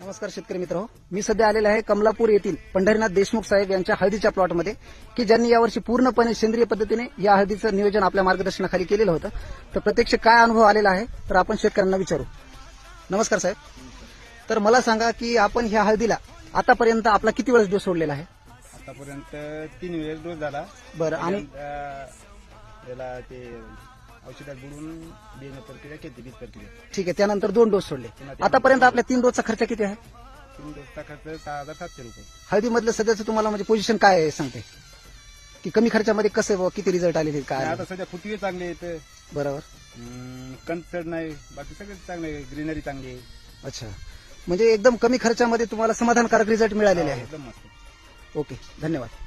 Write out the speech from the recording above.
नमस्कार शेतकरी मित्र, मी सध्या आलेला आहे कमलापूर येथील पंढरीनाथ देशमुख साहेब यांच्या हळदीच्या प्लॉटमध्ये की ज्यांनी यावर्षी पूर्णपणे सेंद्रिय पद्धतीने या हळदीचं नियोजन आपल्या मार्गदर्शनाखाली केलेलं होतं. तर प्रत्यक्ष काय अनुभव आलेला आहे तर आपण शेतकऱ्यांना विचारू. नमस्कार साहेब. तर मला सांगा की आपण ह्या हळदीला आतापर्यंत आपला किती वेळेस डोस सोडलेला आहे? आतापर्यंत 3 वेळेस डोस झाला. बरं. आणि याला ते औषधात बुडून बियाणे प्रक्रिया केली, बीज प्रक्रिया. ठीक आहे, त्यानंतर 2 डोस सोडले. आतापर्यंत आपल्या 3 डोसचा खर्च किती आहे? 3 डोसचा खर्च 6,700 रुपये. हळदीमधलं सध्याचं तुम्हाला म्हणजे पोझिशन काय आहे सांगते की कमी खर्चामध्ये कसं किती रिझल्ट आलेले काय? आता सध्या फुटवे चांगले आहेत, बरोबर. कंचड नाही, बाकी सगळे चांगले, ग्रीनरी चांगली आहे. अच्छा, म्हणजे एकदम कमी खर्चामध्ये तुम्हाला समाधानकारक रिझल्ट मिळालेले आहेत. एकदम मस्त. ओके, धन्यवाद.